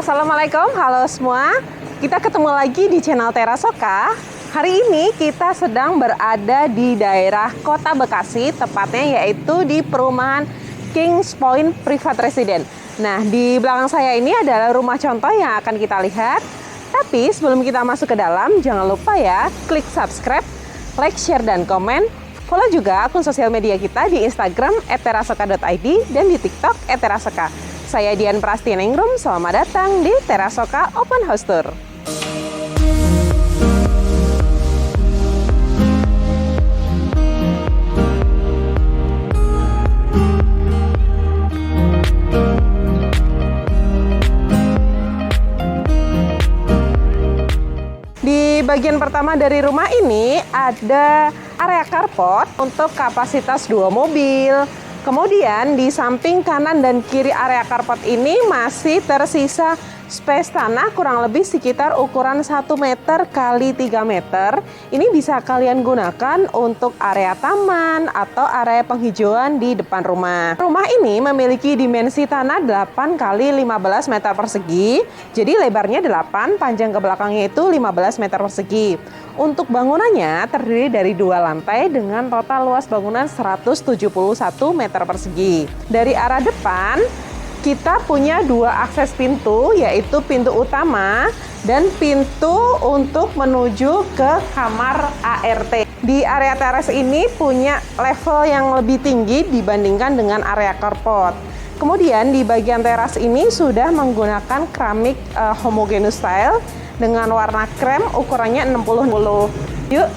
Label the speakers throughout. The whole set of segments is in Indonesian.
Speaker 1: Assalamualaikum, halo semua. Kita ketemu lagi di channel Terasoka. Hari ini kita sedang berada di daerah Kota Bekasi, tepatnya yaitu di perumahan Kings Point Private Residence. Nah, di belakang saya ini adalah rumah contoh yang akan kita lihat. Tapi sebelum kita masuk ke dalam, jangan lupa ya, klik subscribe, like, share, dan komen. Follow juga akun sosial media kita di Instagram @terasoka.id dan di TikTok @terasoka. Saya Dian Prastiningrum, selamat datang di Terasoka Open House Tour. Di bagian pertama dari rumah ini ada area carport untuk kapasitas 2 mobil. Kemudian di samping kanan dan kiri area carport ini masih tersisa space tanah kurang lebih sekitar ukuran 1 meter kali 3 meter. Ini bisa kalian gunakan untuk area taman atau area penghijauan di depan rumah. Rumah ini memiliki dimensi tanah 8 kali 15 meter persegi. Jadi lebarnya 8, panjang ke belakangnya itu 15 meter persegi. Untuk bangunannya terdiri dari 2 lantai dengan total luas bangunan 171 meter persegi. Dari arah depan kita punya 2 akses pintu, yaitu pintu utama dan pintu untuk menuju ke kamar ART. Di area teras ini punya level yang lebih tinggi dibandingkan dengan area carport. Kemudian di bagian teras ini sudah menggunakan keramik homogeneous style dengan warna krem, ukurannya 60. Yuk,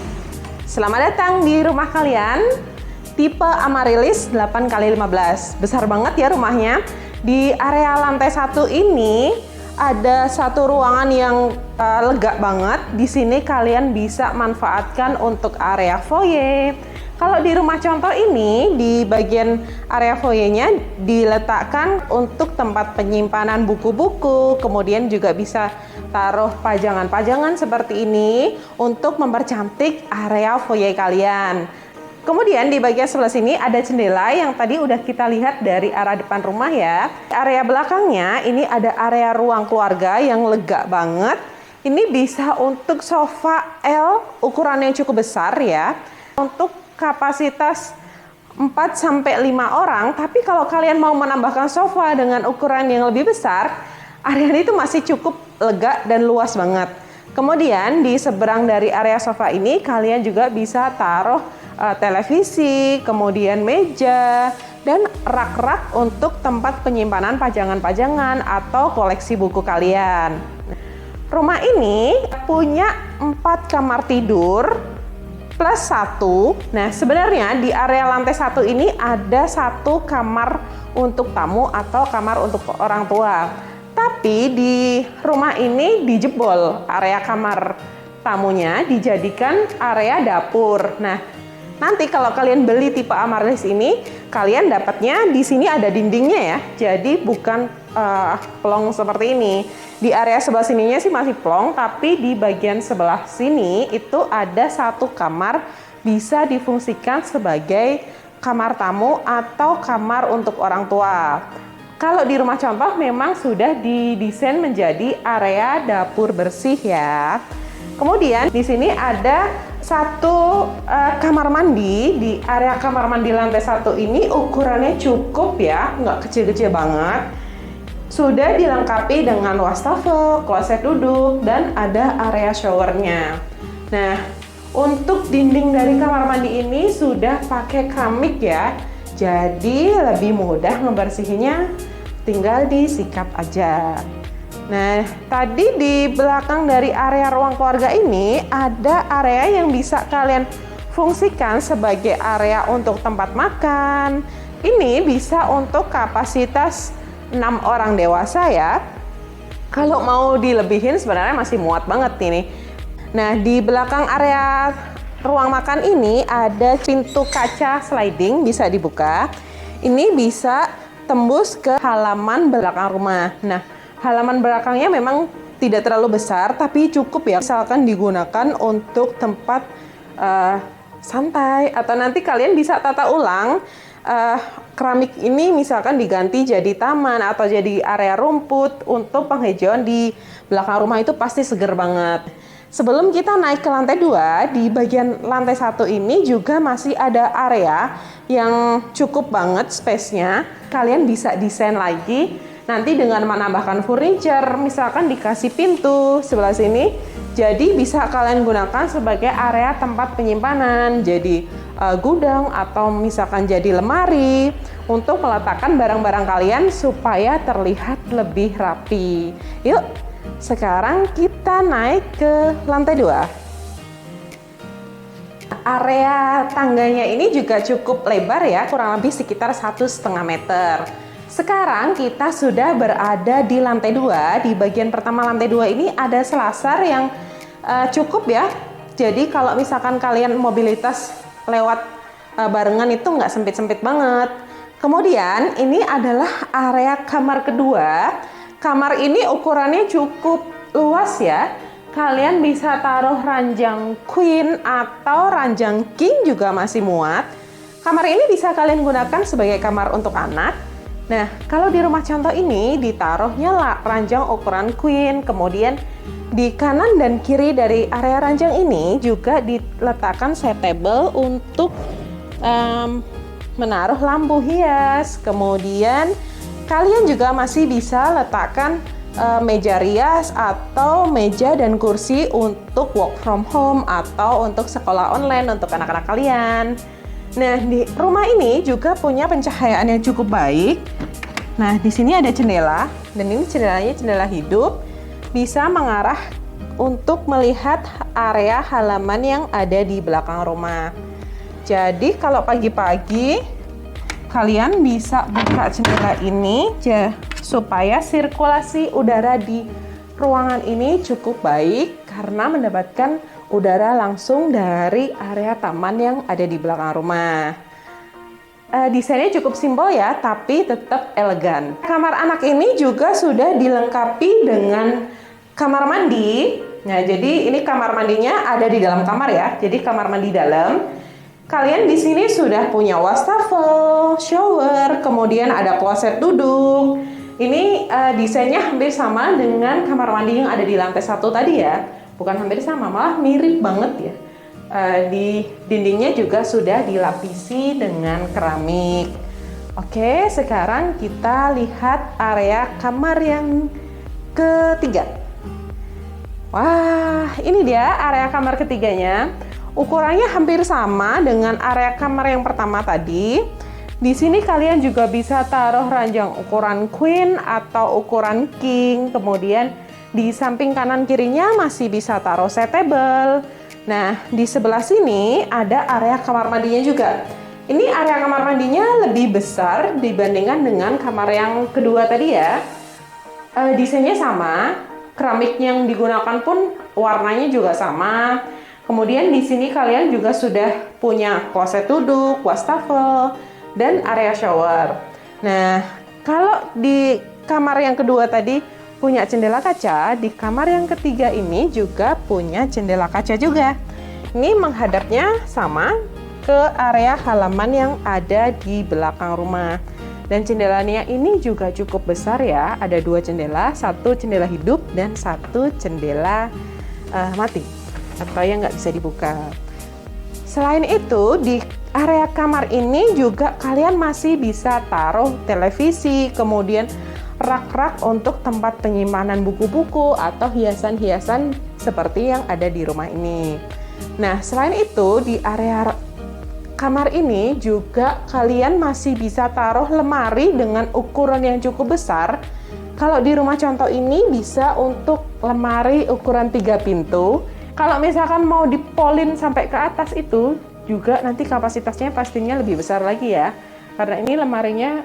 Speaker 1: selamat datang di rumah kalian. Tipe Amaryllis 8x15. Besar banget ya rumahnya. Di area lantai 1 ini ada satu ruangan yang lega banget. Di sini kalian bisa manfaatkan untuk area foyer. Kalau di rumah contoh ini, di bagian area foyernya diletakkan untuk tempat penyimpanan buku-buku, kemudian juga bisa taruh pajangan-pajangan seperti ini untuk mempercantik area foyer kalian. Kemudian di bagian sebelah sini ada jendela yang tadi udah kita lihat dari arah depan rumah ya. Area belakangnya ini ada area ruang keluarga yang lega banget. Ini bisa untuk sofa L ukurannya cukup besar ya. Untuk kapasitas 4-5 orang, tapi kalau kalian mau menambahkan sofa dengan ukuran yang lebih besar, area ini tuh masih cukup lega dan luas banget. Kemudian di seberang dari area sofa ini kalian juga bisa taruh televisi, kemudian meja, dan rak-rak untuk tempat penyimpanan pajangan-pajangan atau koleksi buku kalian. Rumah ini punya 4 kamar tidur plus 1. Nah, sebenarnya di area lantai 1 ini ada 1 kamar untuk tamu atau kamar untuk orang tua. Tapi di rumah ini dijebol area kamar tamunya, dijadikan area dapur. Nah, nanti kalau kalian beli tipe Amaryllis ini, kalian dapatnya di sini ada dindingnya ya. Jadi bukan plong seperti ini. Di area sebelah sininya sih masih plong, tapi di bagian sebelah sini itu ada 1 kamar bisa difungsikan sebagai kamar tamu atau kamar untuk orang tua. Kalau di rumah contoh memang sudah didesain menjadi area dapur bersih ya. Kemudian di sini ada 1 kamar mandi. Di area kamar mandi lantai 1 ini ukurannya cukup ya, nggak kecil-kecil banget. Sudah dilengkapi dengan wastafel, kloset duduk, dan ada area showernya. Nah, untuk dinding dari kamar mandi ini sudah pakai keramik ya. Jadi lebih mudah membersihinya, tinggal disikat aja. Nah, tadi di belakang dari area ruang keluarga ini ada area yang bisa kalian fungsikan sebagai area untuk tempat makan. Ini bisa untuk kapasitas 6 orang dewasa ya. Kalau mau dilebihin sebenarnya masih muat banget ini. Nah, di belakang area ruang makan ini ada pintu kaca sliding, bisa dibuka. Ini bisa tembus ke halaman belakang rumah. Nah, halaman belakangnya memang tidak terlalu besar, tapi cukup ya. Misalkan digunakan untuk tempat santai, atau nanti kalian bisa tata ulang eh, keramik ini misalkan diganti jadi taman atau jadi area rumput untuk penghijauan di belakang rumah, itu pasti seger banget. Sebelum kita naik ke lantai 2, di bagian lantai 1 ini juga masih ada area yang cukup banget space-nya. Kalian bisa desain lagi nanti dengan menambahkan furniture, misalkan dikasih pintu sebelah sini. Jadi bisa kalian gunakan sebagai area tempat penyimpanan, jadi gudang atau misalkan jadi lemari untuk meletakkan barang-barang kalian supaya terlihat lebih rapi. Yuk, sekarang kita naik ke lantai 2. Area tangganya ini juga cukup lebar ya, kurang lebih sekitar 1,5 meter. Sekarang kita sudah berada di lantai 2. Di bagian pertama lantai 2 ini ada selasar yang cukup ya. Jadi kalau misalkan kalian mobilitas lewat barengan itu nggak sempit-sempit banget. Kemudian ini adalah area kamar kedua. Kamar ini ukurannya cukup luas ya. Kalian bisa taruh ranjang queen atau ranjang king juga masih muat. Kamar ini bisa kalian gunakan sebagai kamar untuk anak. Nah, kalau di rumah contoh ini ditaruhnya ranjang ukuran queen, kemudian di kanan dan kiri dari area ranjang ini juga diletakkan side table untuk menaruh lampu hias. Kemudian kalian juga masih bisa letakkan meja rias atau meja dan kursi untuk work from home atau untuk sekolah online untuk anak-anak kalian. Nah, di rumah ini juga punya pencahayaan yang cukup baik. Nah, di sini ada jendela, dan ini jendelanya jendela hidup, bisa mengarah untuk melihat area halaman yang ada di belakang rumah. Jadi, kalau pagi-pagi, kalian bisa buka jendela ini supaya sirkulasi udara di ruangan ini cukup baik karena mendapatkan udara langsung dari area taman yang ada di belakang rumah. Desainnya cukup simpel ya, tapi tetap elegan. Kamar anak ini juga sudah dilengkapi dengan kamar mandi. Nah, jadi ini kamar mandinya ada di dalam kamar ya. Jadi kamar mandi dalam. Kalian di sini sudah punya wastafel, shower, kemudian ada kloset duduk. Ini desainnya hampir sama dengan kamar mandi yang ada di lantai 1 tadi ya. Bukan hampir sama, malah mirip banget ya. Di dindingnya juga sudah dilapisi dengan keramik. Oke, sekarang kita lihat area kamar yang ketiga. Wah, ini dia area kamar ketiganya. Ukurannya hampir sama dengan area kamar yang pertama tadi. Di sini kalian juga bisa taruh ranjang ukuran queen atau ukuran king. Kemudian di samping kanan kirinya masih bisa taruh side table. Nah, di sebelah sini ada area kamar mandinya juga. Ini area kamar mandinya lebih besar dibandingkan dengan kamar yang kedua tadi ya. Desainnya sama, keramik yang digunakan pun warnanya juga sama. Kemudian di sini kalian juga sudah punya kloset duduk, wastafel, dan area shower. Nah, kalau di kamar yang kedua tadi punya jendela kaca, di kamar yang ketiga ini juga punya jendela kaca juga. Ini menghadapnya sama ke area halaman yang ada di belakang rumah. Dan jendelanya ini juga cukup besar ya, ada 2 jendela, 1 jendela hidup dan 1 jendela mati atau yang nggak bisa dibuka. Selain itu, di area kamar ini juga kalian masih bisa taruh televisi, kemudian rak-rak untuk tempat penyimpanan buku-buku atau hiasan-hiasan seperti yang ada di rumah ini. Nah, selain itu di area kamar ini juga kalian masih bisa taruh lemari dengan ukuran yang cukup besar. Kalau di rumah contoh ini bisa untuk lemari ukuran 3 pintu. Kalau misalkan mau dipolin sampai ke atas itu juga nanti kapasitasnya pastinya lebih besar lagi ya. Karena ini lemarinya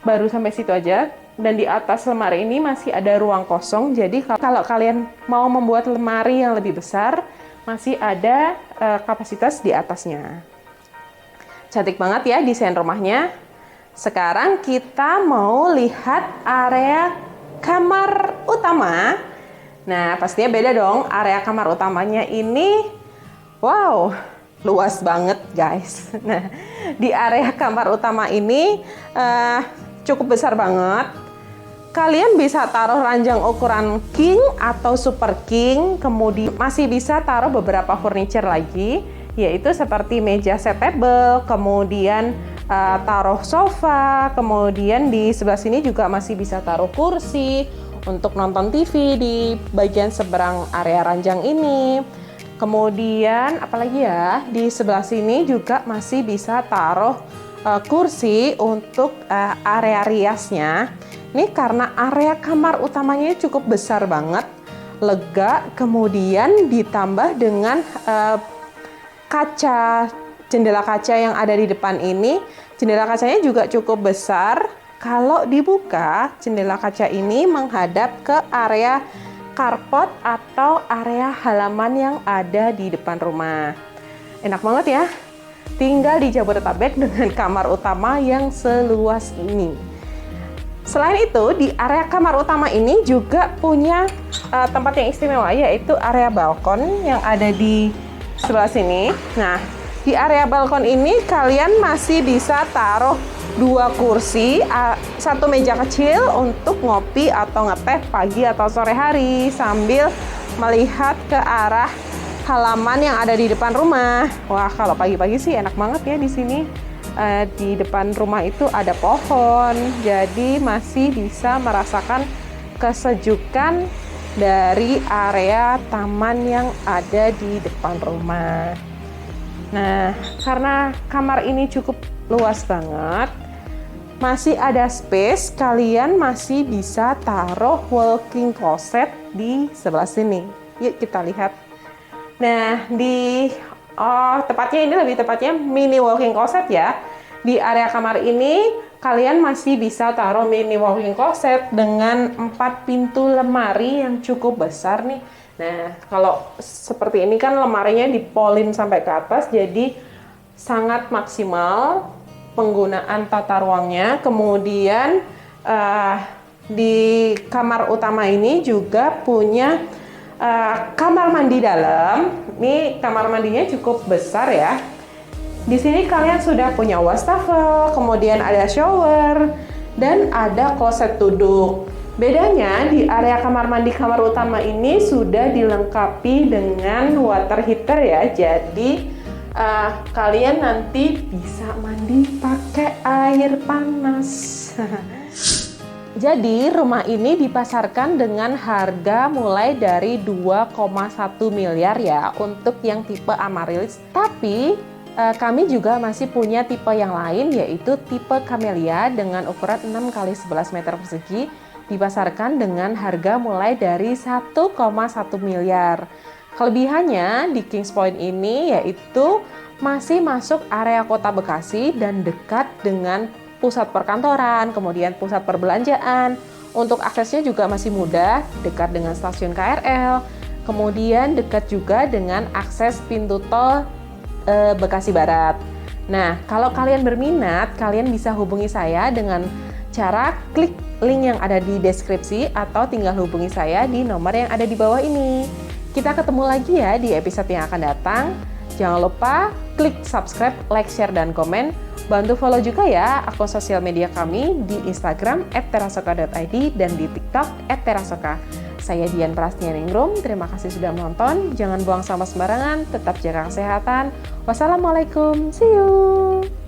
Speaker 1: baru sampai situ aja, dan di atas lemari ini masih ada ruang kosong. Jadi kalau kalian mau membuat lemari yang lebih besar, masih ada kapasitas di atasnya. Cantik banget ya desain rumahnya. Sekarang kita mau lihat area kamar utama. Nah, pastinya beda dong. Area kamar utamanya ini, wow, luas banget guys. Nah, di area kamar utama ini cukup besar banget. Kalian bisa taruh ranjang ukuran king atau super king, kemudian masih bisa taruh beberapa furniture lagi, yaitu seperti meja settable, kemudian taruh sofa, kemudian di sebelah sini juga masih bisa taruh kursi untuk nonton TV di bagian seberang area ranjang ini. Kemudian apalagi ya, di sebelah sini juga masih bisa taruh kursi untuk area riasnya. Ini karena area kamar utamanya cukup besar banget, lega, kemudian ditambah dengan jendela kaca yang ada di depan ini. Jendela kacanya juga cukup besar. Kalau dibuka, jendela kaca ini menghadap ke area carport atau area halaman yang ada di depan rumah. Enak banget ya, tinggal di Jabodetabek dengan kamar utama yang seluas ini. Selain itu, di area kamar utama ini juga punya tempat yang istimewa, yaitu area balkon yang ada di sebelah sini. Nah, di area balkon ini kalian masih bisa taruh 2 kursi, 1 meja kecil untuk ngopi atau ngeteh pagi atau sore hari sambil melihat ke arah halaman yang ada di depan rumah. Wah, kalau pagi-pagi sih enak banget ya di sini. Di depan rumah itu ada pohon, jadi masih bisa merasakan kesejukan dari area taman yang ada di depan rumah. Nah, karena kamar ini cukup luas banget, masih ada space, kalian masih bisa taruh walk-in closet di sebelah sini. Yuk kita lihat. Nah, tepatnya ini lebih tepatnya mini walk-in closet ya. Di area kamar ini kalian masih bisa taruh mini walk-in closet dengan 4 pintu lemari yang cukup besar nih. Nah, kalau seperti ini kan lemarinya dipolin sampai ke atas, jadi sangat maksimal penggunaan tata ruangnya. Kemudian di kamar utama ini juga punya kamar mandi dalam. Ini kamar mandinya cukup besar ya. Di sini kalian sudah punya wastafel, kemudian ada shower, dan ada kloset duduk. Bedanya di area kamar mandi kamar utama ini sudah dilengkapi dengan water heater ya. Jadi kalian nanti bisa mandi pakai air panas. Jadi rumah ini dipasarkan dengan harga mulai dari 2,1 miliar ya untuk yang tipe Amaryllis. Tapi kami juga masih punya tipe yang lain, yaitu tipe Camellia dengan ukuran 6 x 11 meter persegi, dipasarkan dengan harga mulai dari 1,1 miliar. Kelebihannya di Kings Point ini yaitu masih masuk area kota Bekasi dan dekat dengan pusat perkantoran, kemudian pusat perbelanjaan. Untuk aksesnya juga masih mudah, dekat dengan stasiun KRL, kemudian dekat juga dengan akses pintu tol Bekasi Barat. Nah, kalau kalian berminat, kalian bisa hubungi saya dengan cara klik link yang ada di deskripsi atau tinggal hubungi saya di nomor yang ada di bawah ini. Kita ketemu lagi ya di episode yang akan datang. Jangan lupa klik subscribe, like, share, dan komen. Bantu follow juga ya akun sosial media kami di Instagram @terasoka.id dan di TikTok @terasoka. Saya Dian Prasnyaningrum, terima kasih sudah menonton. Jangan buang sampah sembarangan, tetap jaga kesehatan. Wassalamualaikum, see you!